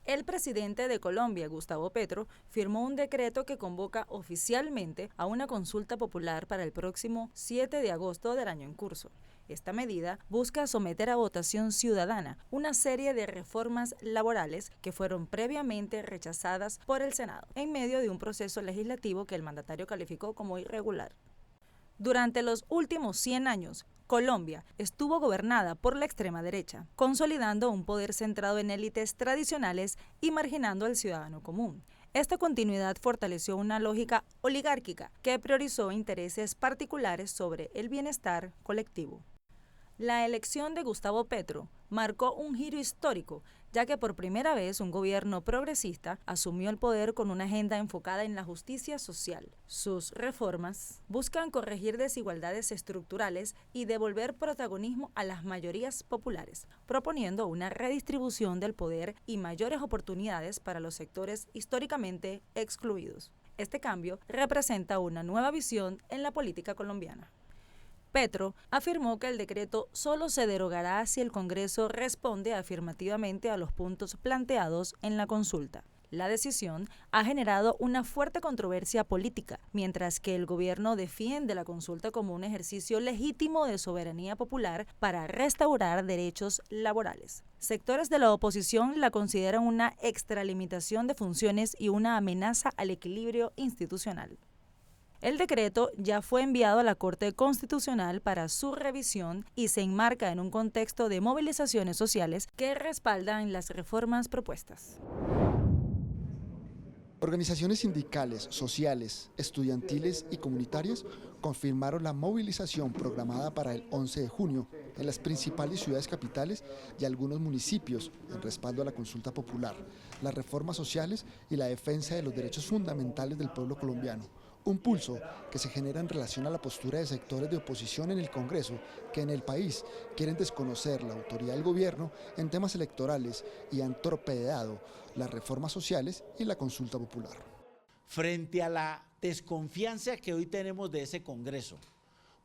El presidente de Colombia, Gustavo Petro, firmó un decreto que convoca oficialmente a una consulta popular para el próximo 7 de agosto del año en curso. Esta medida busca someter a votación ciudadana una serie de reformas laborales que fueron previamente rechazadas por el Senado, en medio de un proceso legislativo que el mandatario calificó como irregular. Durante los últimos 100 años, Colombia estuvo gobernada por la extrema derecha, consolidando un poder centrado en élites tradicionales y marginando al ciudadano común. Esta continuidad fortaleció una lógica oligárquica que priorizó intereses particulares sobre el bienestar colectivo. La elección de Gustavo Petro marcó un giro histórico, ya que por primera vez un gobierno progresista asumió el poder con una agenda enfocada en la justicia social. Sus reformas buscan corregir desigualdades estructurales y devolver protagonismo a las mayorías populares, proponiendo una redistribución del poder y mayores oportunidades para los sectores históricamente excluidos. Este cambio representa una nueva visión en la política colombiana. Petro afirmó que el decreto solo se derogará si el Congreso responde afirmativamente a los puntos planteados en la consulta. La decisión ha generado una fuerte controversia política, mientras que el gobierno defiende la consulta como un ejercicio legítimo de soberanía popular para restaurar derechos laborales. Sectores de la oposición la consideran una extralimitación de funciones y una amenaza al equilibrio institucional. El decreto ya fue enviado a la Corte Constitucional para su revisión y se enmarca en un contexto de movilizaciones sociales que respaldan las reformas propuestas. Organizaciones sindicales, sociales, estudiantiles y comunitarias confirmaron la movilización programada para el 11 de junio en las principales ciudades capitales y algunos municipios en respaldo a la consulta popular, las reformas sociales y la defensa de los derechos fundamentales del pueblo colombiano. Un pulso que se genera en relación a la postura de sectores de oposición en el Congreso que en el país quieren desconocer la autoridad del gobierno en temas electorales y han torpedeado las reformas sociales y la consulta popular. Frente a la desconfianza que hoy tenemos de ese Congreso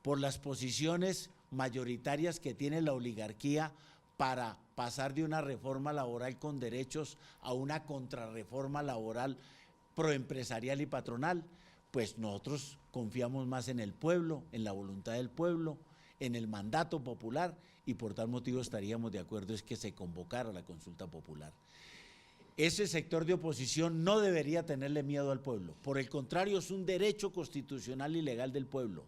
por las posiciones mayoritarias que tiene la oligarquía para pasar de una reforma laboral con derechos a una contrarreforma laboral proempresarial y patronal, pues nosotros confiamos más en el pueblo, en la voluntad del pueblo, en el mandato popular y por tal motivo estaríamos de acuerdo es que se convocara la consulta popular. Ese sector de oposición no debería tenerle miedo al pueblo, por el contrario es un derecho constitucional y legal del pueblo.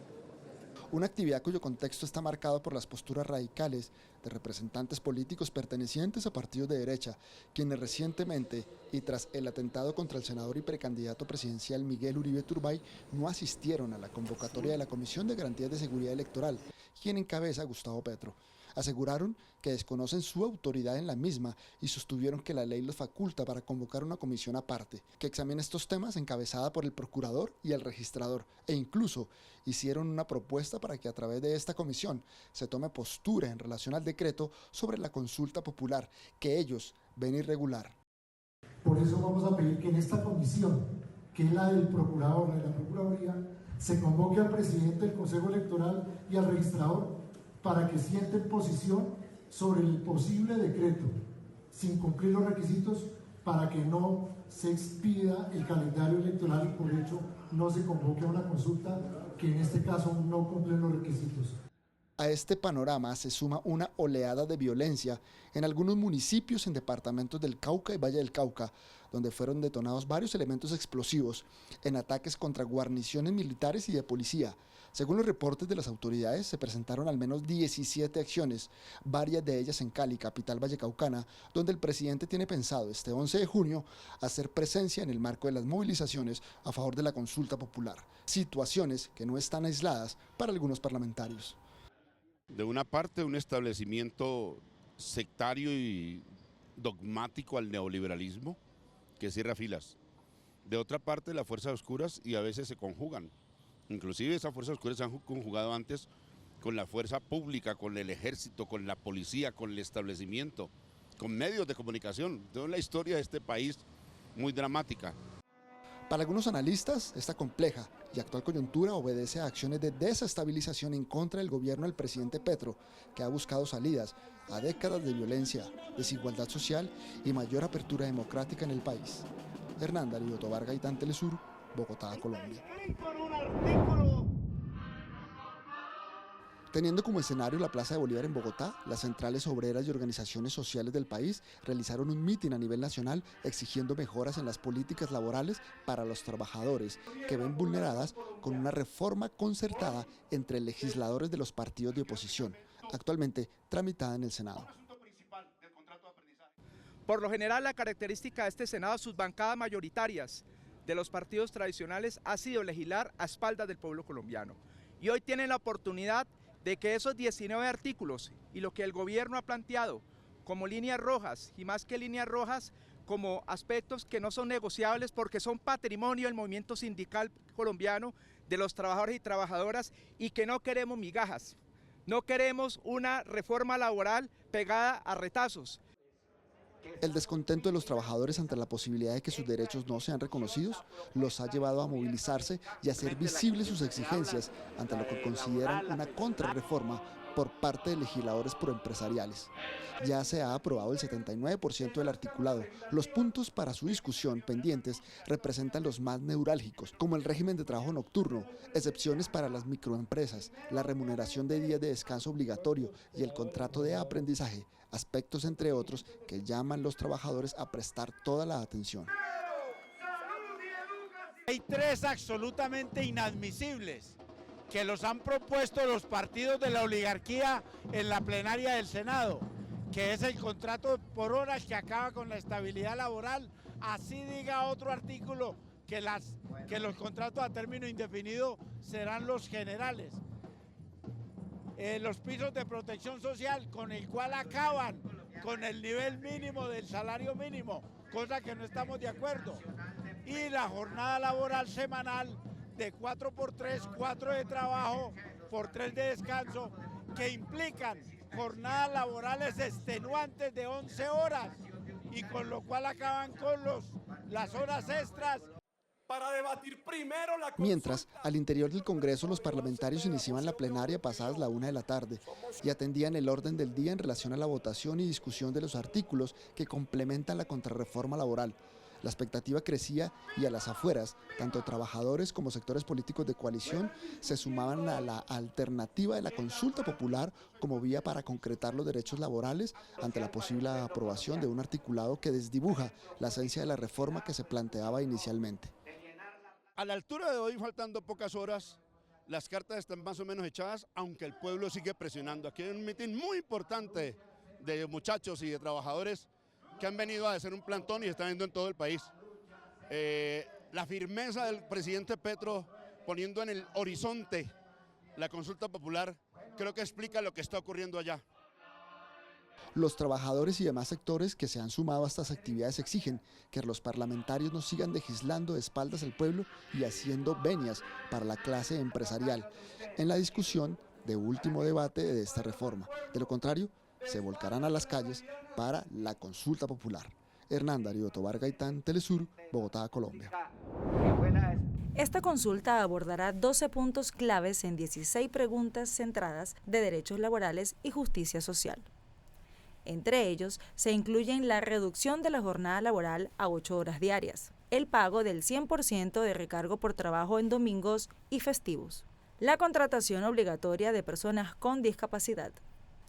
Una actividad cuyo contexto está marcado por las posturas radicales de representantes políticos pertenecientes a partidos de derecha, quienes recientemente y tras el atentado contra el senador y precandidato presidencial Miguel Uribe Turbay no asistieron a la convocatoria de la Comisión de Garantías de Seguridad Electoral, quien encabeza Gustavo Petro. Aseguraron que desconocen su autoridad en la misma y sostuvieron que la ley los faculta para convocar una comisión aparte, que examine estos temas encabezada por el procurador y el registrador, e incluso hicieron una propuesta para que a través de esta comisión se tome postura en relación al decreto sobre la consulta popular, que ellos ven irregular. Por eso vamos a pedir que en esta comisión, que es la del procurador, de la Procuraduría, se convoque al presidente del Consejo Electoral y al registrador para que sienten posición sobre el posible decreto, sin cumplir los requisitos, para que no se expida el calendario electoral y por hecho no se convoque a una consulta que en este caso no cumple los requisitos. A este panorama se suma una oleada de violencia en algunos municipios en departamentos del Cauca y Valle del Cauca, donde fueron detonados varios elementos explosivos en ataques contra guarniciones militares y de policía. Según los reportes de las autoridades, se presentaron al menos 17 acciones, varias de ellas en Cali, capital vallecaucana, donde el presidente tiene pensado este 11 de junio hacer presencia en el marco de las movilizaciones a favor de la consulta popular. Situaciones que no están aisladas para algunos parlamentarios. De una parte, un establecimiento sectario y dogmático al neoliberalismo que cierra filas. De otra parte, las fuerzas oscuras y a veces se conjugan. Inclusive esas fuerzas oscuras se han conjugado antes con la fuerza pública, con el ejército, con la policía, con el establecimiento, con medios de comunicación. Toda la historia de este país muy dramática. Para algunos analistas, esta compleja y actual coyuntura obedece a acciones de desestabilización en contra del gobierno del presidente Petro, que ha buscado salidas a décadas de violencia, desigualdad social y mayor apertura democrática en el país. Hernán Darío Tobar Gaitán, Telesur, Bogotá, Colombia. Teniendo como escenario la Plaza de Bolívar en Bogotá, las centrales obreras y organizaciones sociales del país realizaron un mitin a nivel nacional exigiendo mejoras en las políticas laborales para los trabajadores, que ven vulneradas con una reforma concertada entre legisladores de los partidos de oposición, actualmente tramitada en el Senado. Por lo general, la característica de este Senado, sus bancadas mayoritarias de los partidos tradicionales, ha sido legislar a espaldas del pueblo colombiano. Y hoy tienen la oportunidad de que esos 19 artículos y lo que el gobierno ha planteado como líneas rojas, y más que líneas rojas, como aspectos que no son negociables porque son patrimonio del movimiento sindical colombiano, de los trabajadores y trabajadoras, y que no queremos migajas, no queremos una reforma laboral pegada a retazos. El descontento de los trabajadores ante la posibilidad de que sus derechos no sean reconocidos los ha llevado a movilizarse y a hacer visibles sus exigencias ante lo que consideran una contrarreforma por parte de legisladores proempresariales. Ya se ha aprobado el 79% del articulado. Los puntos para su discusión pendientes representan los más neurálgicos, como el régimen de trabajo nocturno, excepciones para las microempresas, la remuneración de días de descanso obligatorio y el contrato de aprendizaje, aspectos entre otros que llaman los trabajadores a prestar toda la atención. Hay tres absolutamente inadmisibles que los han propuesto los partidos de la oligarquía en la plenaria del Senado, que es el contrato por horas que acaba con la estabilidad laboral. Así diga otro artículo que los contratos a término indefinido serán los generales. Los pisos de protección social, con el cual acaban con el nivel mínimo del salario mínimo, cosa que no estamos de acuerdo. Y la jornada laboral semanal de 4x3, 4 de trabajo por 3 de descanso, que implican jornadas laborales extenuantes de 11 horas y con lo cual acaban con las horas extras. Para debatir primero la consulta. Mientras, al interior del Congreso, los parlamentarios iniciaban la plenaria pasadas la 1 de la tarde y atendían el orden del día en relación a la votación y discusión de los artículos que complementan la contrarreforma laboral. La expectativa crecía y a las afueras, tanto trabajadores como sectores políticos de coalición se sumaban a la alternativa de la consulta popular como vía para concretar los derechos laborales ante la posible aprobación de un articulado que desdibuja la esencia de la reforma que se planteaba inicialmente. A la altura de hoy, faltando pocas horas, las cartas están más o menos echadas, aunque el pueblo sigue presionando. Aquí hay un mitin muy importante de muchachos y de trabajadores que han venido a hacer un plantón y están viendo en todo el país. La firmeza del presidente Petro poniendo en el horizonte la consulta popular, creo que explica lo que está ocurriendo allá. Los trabajadores y demás sectores que se han sumado a estas actividades exigen que los parlamentarios no sigan legislando de espaldas al pueblo y haciendo venias para la clase empresarial en la discusión de último debate de esta reforma. De lo contrario, se volcarán a las calles para la consulta popular. Hernán Darío Tobar Gaitán, Telesur, Bogotá, Colombia. Esta consulta abordará 12 puntos claves en 16 preguntas centradas de derechos laborales y justicia social. Entre ellos se incluyen la reducción de la jornada laboral a 8 horas diarias, el pago del 100% de recargo por trabajo en domingos y festivos, la contratación obligatoria de personas con discapacidad,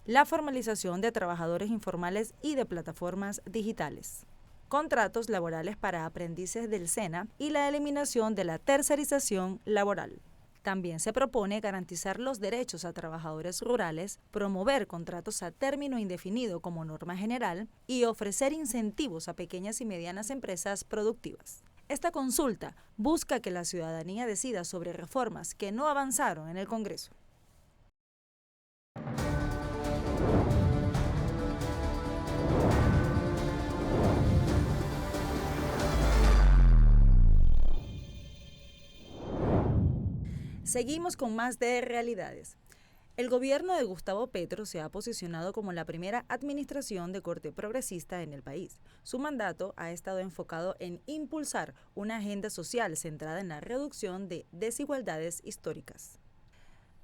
la formalización de trabajadores informales y de plataformas digitales, contratos laborales para aprendices del SENA y la eliminación de la tercerización laboral. También se propone garantizar los derechos a trabajadores rurales, promover contratos a término indefinido como norma general y ofrecer incentivos a pequeñas y medianas empresas productivas. Esta consulta busca que la ciudadanía decida sobre reformas que no avanzaron en el Congreso. Seguimos con más de realidades. El gobierno de Gustavo Petro se ha posicionado como la primera administración de corte progresista en el país. Su mandato ha estado enfocado en impulsar una agenda social centrada en la reducción de desigualdades históricas.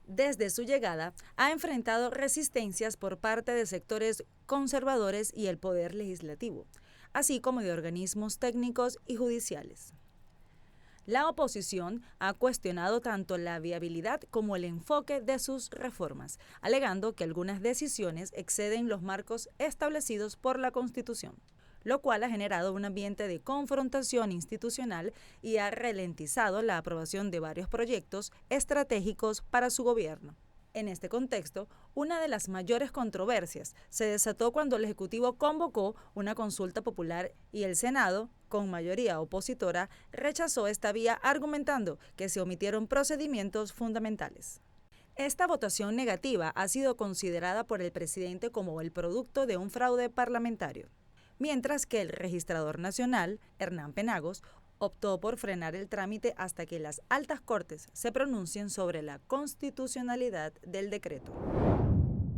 Desde su llegada, ha enfrentado resistencias por parte de sectores conservadores y el poder legislativo, así como de organismos técnicos y judiciales. La oposición ha cuestionado tanto la viabilidad como el enfoque de sus reformas, alegando que algunas decisiones exceden los marcos establecidos por la Constitución, lo cual ha generado un ambiente de confrontación institucional y ha ralentizado la aprobación de varios proyectos estratégicos para su gobierno. En este contexto, una de las mayores controversias se desató cuando el Ejecutivo convocó una consulta popular y el Senado, con mayoría opositora, rechazó esta vía argumentando que se omitieron procedimientos fundamentales. Esta votación negativa ha sido considerada por el presidente como el producto de un fraude parlamentario, mientras que el registrador nacional, Hernán Penagos, optó por frenar el trámite hasta que las altas cortes se pronuncien sobre la constitucionalidad del decreto.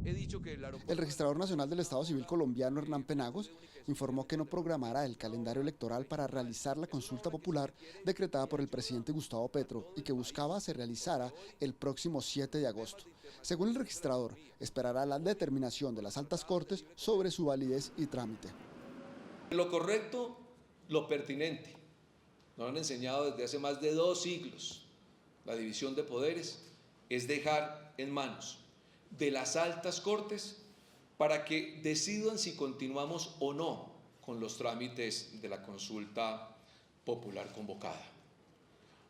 El registrador nacional del Estado Civil colombiano, Hernán Penagos, informó que no programará el calendario electoral para realizar la consulta popular decretada por el presidente Gustavo Petro y que buscaba se realizara el próximo 7 de agosto. Según el registrador, esperará la determinación de las altas cortes sobre su validez y trámite. Lo correcto, lo pertinente. Nos han enseñado desde hace más de 2 siglos. La división de poderes es dejar en manos de las altas cortes para que decidan si continuamos o no con los trámites de la consulta popular convocada.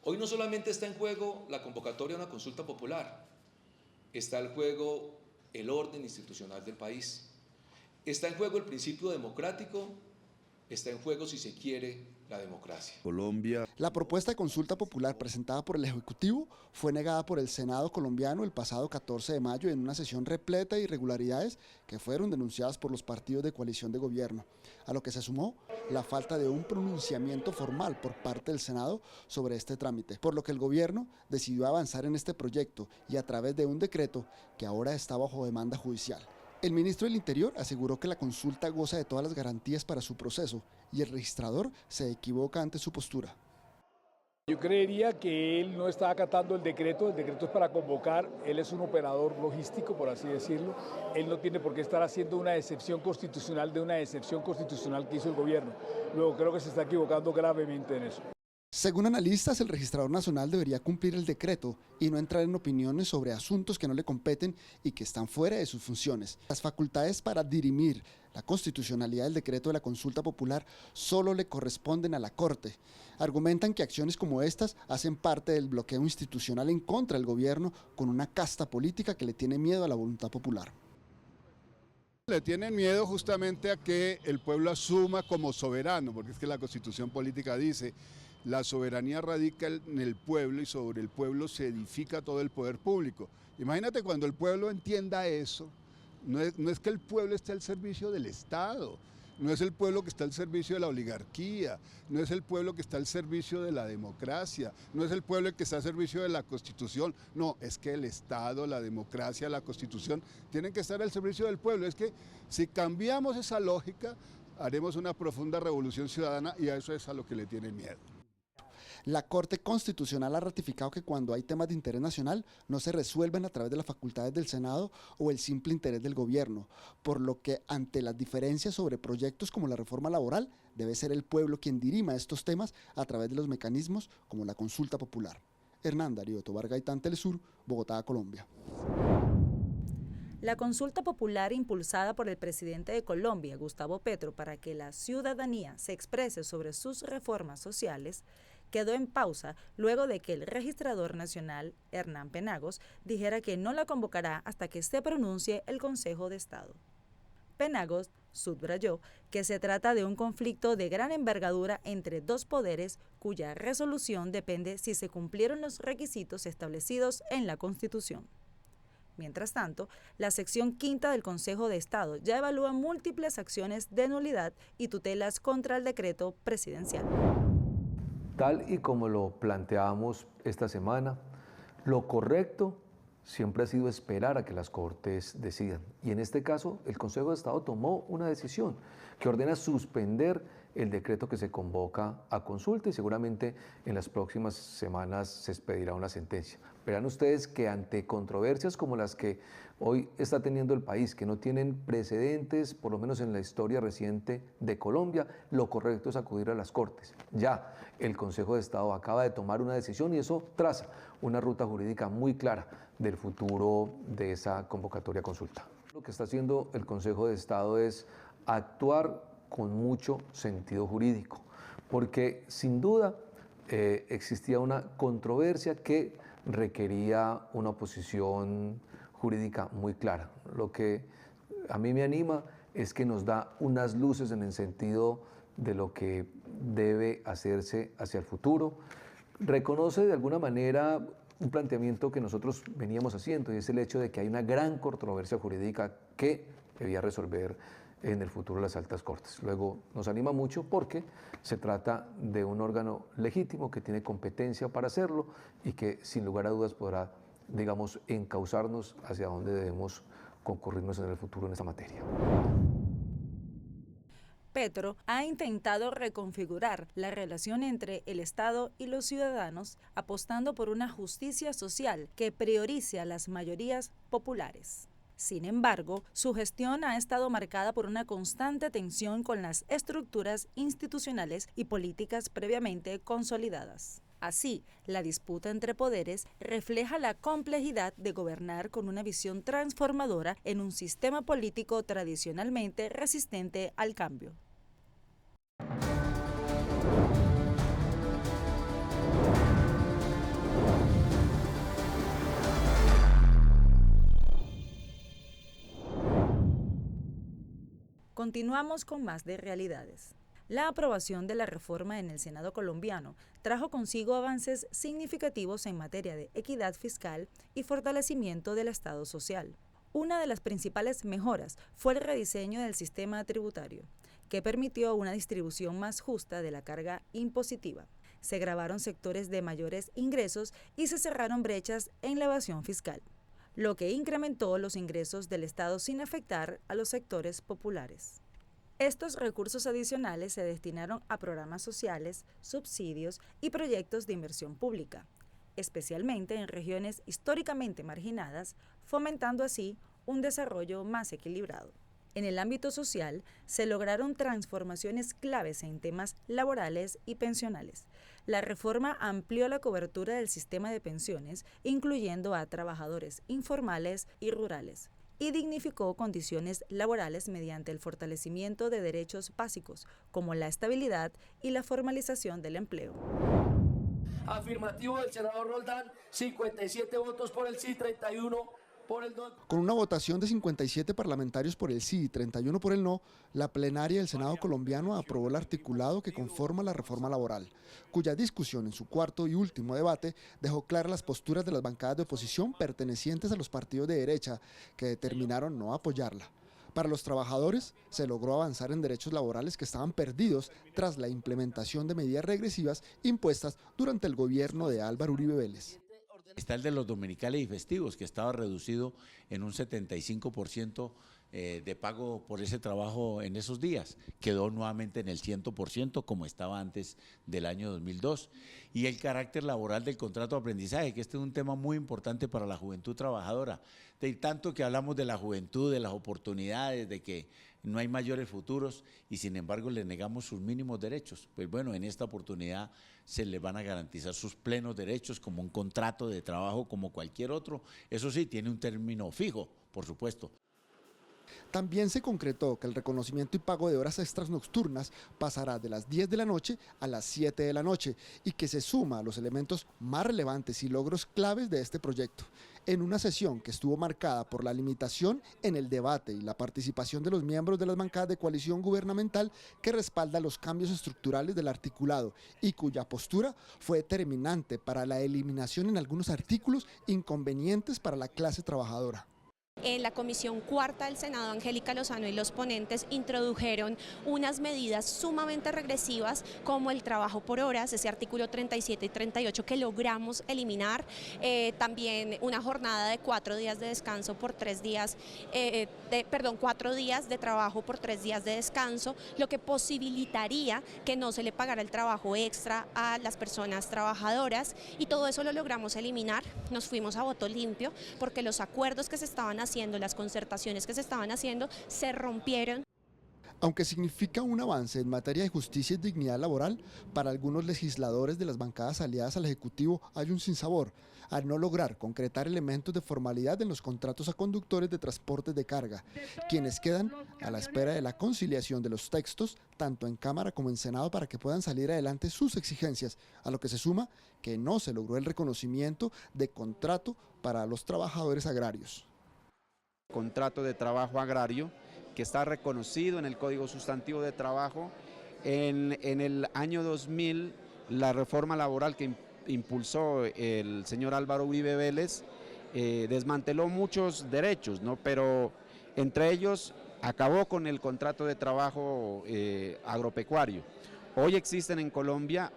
Hoy no solamente está en juego la convocatoria a una consulta popular, está en juego el orden institucional del país, está en juego el principio democrático, está en juego, si se quiere, la democracia. Colombia. La propuesta de consulta popular presentada por el Ejecutivo fue negada por el Senado colombiano el pasado 14 de mayo en una sesión repleta de irregularidades que fueron denunciadas por los partidos de coalición de gobierno, a lo que se sumó la falta de un pronunciamiento formal por parte del Senado sobre este trámite, por lo que el gobierno decidió avanzar en este proyecto y a través de un decreto que ahora está bajo demanda judicial. El ministro del Interior aseguró que la consulta goza de todas las garantías para su proceso y el registrador se equivoca ante su postura. Yo creería que él no está acatando el decreto es para convocar, él es un operador logístico, por así decirlo, él no tiene por qué estar haciendo una excepción constitucional de una excepción constitucional que hizo el gobierno. Luego creo que se está equivocando gravemente en eso. Según analistas, el registrador nacional debería cumplir el decreto y no entrar en opiniones sobre asuntos que no le competen y que están fuera de sus funciones. Las facultades para dirimir la constitucionalidad del decreto de la consulta popular solo le corresponden a la Corte. Argumentan que acciones como estas hacen parte del bloqueo institucional en contra del gobierno con una casta política que le tiene miedo a la voluntad popular. Le tienen miedo justamente a que el pueblo asuma como soberano, porque es que la Constitución política dice: la soberanía radica en el pueblo y sobre el pueblo se edifica todo el poder público. Imagínate cuando el pueblo entienda eso, no es que el pueblo esté al servicio del Estado, no es el pueblo que está al servicio de la oligarquía, no es el pueblo que está al servicio de la democracia, no es el pueblo que está al servicio de la Constitución, no, es que el Estado, la democracia, la Constitución tienen que estar al servicio del pueblo. Es que si cambiamos esa lógica, haremos una profunda revolución ciudadana y a eso es a lo que le tienen miedo. La Corte Constitucional ha ratificado que cuando hay temas de interés nacional no se resuelven a través de las facultades del Senado o el simple interés del gobierno, por lo que ante las diferencias sobre proyectos como la reforma laboral, debe ser el pueblo quien dirima estos temas a través de los mecanismos como la consulta popular. Hernán Darío Tobar Gaitán, Telesur, Bogotá, Colombia. La consulta popular impulsada por el presidente de Colombia, Gustavo Petro, para que la ciudadanía se exprese sobre sus reformas sociales, quedó en pausa luego de que el registrador nacional, Hernán Penagos, dijera que no la convocará hasta que se pronuncie el Consejo de Estado. Penagos subrayó que se trata de un conflicto de gran envergadura entre dos poderes cuya resolución depende si se cumplieron los requisitos establecidos en la Constitución. Mientras tanto, la sección quinta del Consejo de Estado ya evalúa múltiples acciones de nulidad y tutelas contra el decreto presidencial. Tal y como lo planteamos esta semana, lo correcto, siempre ha sido esperar a que las Cortes decidan. Y en este caso, el Consejo de Estado tomó una decisión que ordena suspender el decreto que se convoca a consulta y seguramente en las próximas semanas se expedirá una sentencia. Verán ustedes que ante controversias como las que hoy está teniendo el país, que no tienen precedentes, por lo menos en la historia reciente de Colombia, lo correcto es acudir a las Cortes. Ya el Consejo de Estado acaba de tomar una decisión y eso traza una ruta jurídica muy clara del futuro de esa convocatoria a consulta. Lo que está haciendo el Consejo de Estado es actuar con mucho sentido jurídico, porque sin duda existía una controversia que requería una posición jurídica muy clara. Lo que a mí me anima es que nos da unas luces en el sentido de lo que debe hacerse hacia el futuro. Reconoce de alguna manera un planteamiento que nosotros veníamos haciendo y es el hecho de que hay una gran controversia jurídica que debía resolver en el futuro las altas cortes. Luego nos anima mucho porque se trata de un órgano legítimo que tiene competencia para hacerlo y que sin lugar a dudas podrá, digamos, encauzarnos hacia dónde debemos concurrirnos en el futuro en esta materia. Petro ha intentado reconfigurar la relación entre el Estado y los ciudadanos, apostando por una justicia social que priorice a las mayorías populares. Sin embargo, su gestión ha estado marcada por una constante tensión con las estructuras institucionales y políticas previamente consolidadas. Así, la disputa entre poderes refleja la complejidad de gobernar con una visión transformadora en un sistema político tradicionalmente resistente al cambio. Continuamos con más de realidades. La aprobación de la reforma en el Senado colombiano trajo consigo avances significativos en materia de equidad fiscal y fortalecimiento del Estado social. Una de las principales mejoras fue el rediseño del sistema tributario, que permitió una distribución más justa de la carga impositiva. Se gravaron sectores de mayores ingresos y se cerraron brechas en la evasión fiscal, lo que incrementó los ingresos del Estado sin afectar a los sectores populares. Estos recursos adicionales se destinaron a programas sociales, subsidios y proyectos de inversión pública, especialmente en regiones históricamente marginadas, fomentando así un desarrollo más equilibrado. En el ámbito social, se lograron transformaciones claves en temas laborales y pensionales. La reforma amplió la cobertura del sistema de pensiones, incluyendo a trabajadores informales y rurales, y dignificó condiciones laborales mediante el fortalecimiento de derechos básicos, como la estabilidad y la formalización del empleo. Afirmativo del senador Roldán, 57 votos por el sí, 31 por el no. Con una votación de 57 parlamentarios por el sí y 31 por el no, la plenaria del Senado colombiano aprobó el articulado que conforma la reforma laboral, cuya discusión en su cuarto y último debate dejó claras las posturas de las bancadas de oposición pertenecientes a los partidos de derecha, que determinaron no apoyarla. Para los trabajadores, se logró avanzar en derechos laborales que estaban perdidos tras la implementación de medidas regresivas impuestas durante el gobierno de Álvaro Uribe Vélez. Está el de los dominicales y festivos, que estaba reducido en un 75% de pago por ese trabajo en esos días. Quedó nuevamente en el 100% como estaba antes del año 2002. Y el carácter laboral del contrato de aprendizaje, que este es un tema muy importante para la juventud trabajadora. De tanto que hablamos de la juventud, de las oportunidades, de que no hay mayores futuros y sin embargo le negamos sus mínimos derechos. Pues bueno, en esta oportunidad se les van a garantizar sus plenos derechos como un contrato de trabajo como cualquier otro. Eso sí, tiene un término fijo, por supuesto. También se concretó que el reconocimiento y pago de horas extras nocturnas pasará de las 10 de la noche a las 7 de la noche y que se suma a los elementos más relevantes y logros claves de este proyecto, en una sesión que estuvo marcada por la limitación en el debate y la participación de los miembros de las bancadas de coalición gubernamental que respalda los cambios estructurales del articulado y cuya postura fue determinante para la eliminación en algunos artículos inconvenientes para la clase trabajadora. En la Comisión Cuarta del Senado, Angélica Lozano y los ponentes introdujeron unas medidas sumamente regresivas como el trabajo por horas, ese artículo 37 y 38 que logramos eliminar, también una jornada de 4 días de descanso por 3 días, 4 días de trabajo por 3 días de descanso, lo que posibilitaría que no se le pagara el trabajo extra a las personas trabajadoras, y todo eso lo logramos eliminar. Nos fuimos a voto limpio porque los acuerdos que se estaban haciendo, las concertaciones que se estaban haciendo, se rompieron. Aunque significa un avance en materia de justicia y dignidad laboral, para algunos legisladores de las bancadas aliadas al Ejecutivo hay un sinsabor al no lograr concretar elementos de formalidad en los contratos a conductores de transportes de carga, quienes quedan a la espera de la conciliación de los textos, tanto en Cámara como en Senado, para que puedan salir adelante sus exigencias, a lo que se suma que no se logró el reconocimiento de contrato para los trabajadores agrarios. Contrato de trabajo agrario que está reconocido en el Código Sustantivo de Trabajo. En el año 2000, la reforma laboral que impulsó el señor Álvaro Uribe Vélez desmanteló muchos derechos, ¿no? Pero entre ellos acabó con el contrato de trabajo agropecuario. Hoy existen en Colombia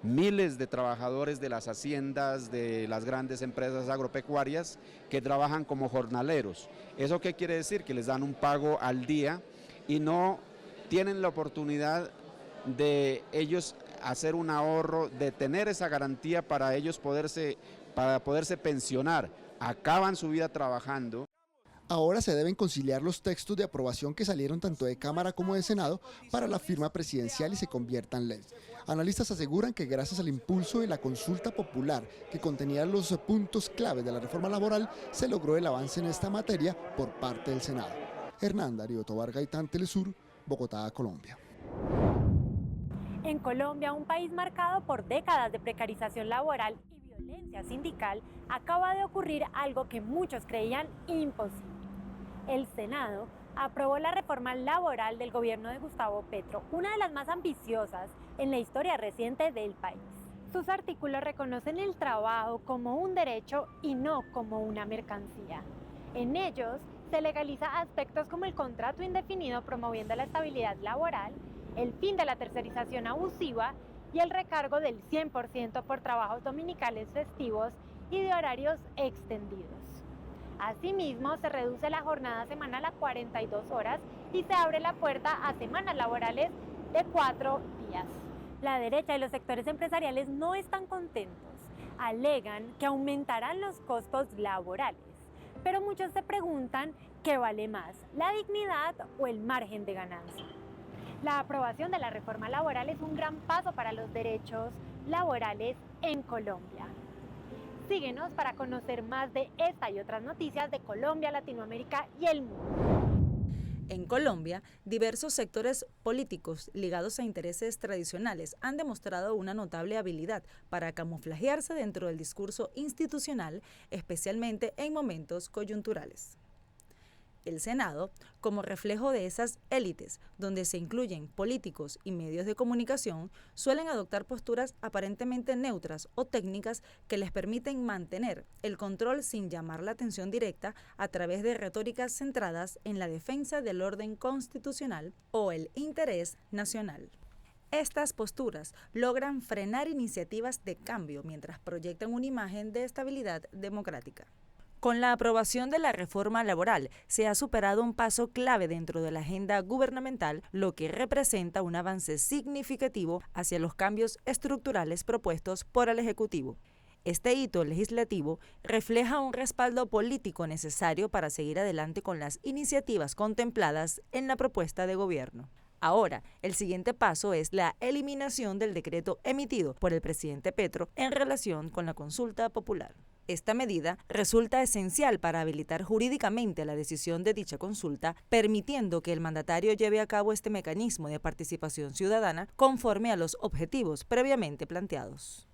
miles de trabajadores de las haciendas, de las grandes empresas agropecuarias que trabajan como jornaleros. ¿Eso qué quiere decir? Que les dan un pago al día y no tienen la oportunidad de ellos hacer un ahorro, de tener esa garantía para ellos para poderse pensionar. Acaban su vida trabajando. Ahora se deben conciliar los textos de aprobación que salieron tanto de Cámara como de Senado para la firma presidencial y se conviertan en ley. Analistas aseguran que gracias al impulso de la consulta popular que contenía los puntos claves de la reforma laboral, se logró el avance en esta materia por parte del Senado. Hernán Darío Tobar Gaitán, Telesur, Bogotá, Colombia. En Colombia, un país marcado por décadas de precarización laboral y violencia sindical, acaba de ocurrir algo que muchos creían imposible. El Senado aprobó la reforma laboral del gobierno de Gustavo Petro, una de las más ambiciosas en la historia reciente del país. Sus artículos reconocen el trabajo como un derecho y no como una mercancía. En ellos se legaliza aspectos como el contrato indefinido promoviendo la estabilidad laboral, el fin de la tercerización abusiva y el recargo del 100% por trabajos dominicales festivos y de horarios extendidos. Asimismo, se reduce la jornada semanal a 42 horas y se abre la puerta a semanas laborales de 4 días. La derecha y los sectores empresariales no están contentos. Alegan que aumentarán los costos laborales. Pero muchos se preguntan qué vale más, la dignidad o el margen de ganancia. La aprobación de la reforma laboral es un gran paso para los derechos laborales en Colombia. Síguenos para conocer más de esta y otras noticias de Colombia, Latinoamérica y el mundo. En Colombia, diversos sectores políticos ligados a intereses tradicionales han demostrado una notable habilidad para camuflajearse dentro del discurso institucional, especialmente en momentos coyunturales. El Senado, como reflejo de esas élites, donde se incluyen políticos y medios de comunicación, suelen adoptar posturas aparentemente neutras o técnicas que les permiten mantener el control sin llamar la atención directa a través de retóricas centradas en la defensa del orden constitucional o el interés nacional. Estas posturas logran frenar iniciativas de cambio mientras proyectan una imagen de estabilidad democrática. Con la aprobación de la reforma laboral, se ha superado un paso clave dentro de la agenda gubernamental, lo que representa un avance significativo hacia los cambios estructurales propuestos por el Ejecutivo. Este hito legislativo refleja un respaldo político necesario para seguir adelante con las iniciativas contempladas en la propuesta de gobierno. Ahora, el siguiente paso es la eliminación del decreto emitido por el presidente Petro en relación con la consulta popular. Esta medida resulta esencial para habilitar jurídicamente la decisión de dicha consulta, permitiendo que el mandatario lleve a cabo este mecanismo de participación ciudadana conforme a los objetivos previamente planteados.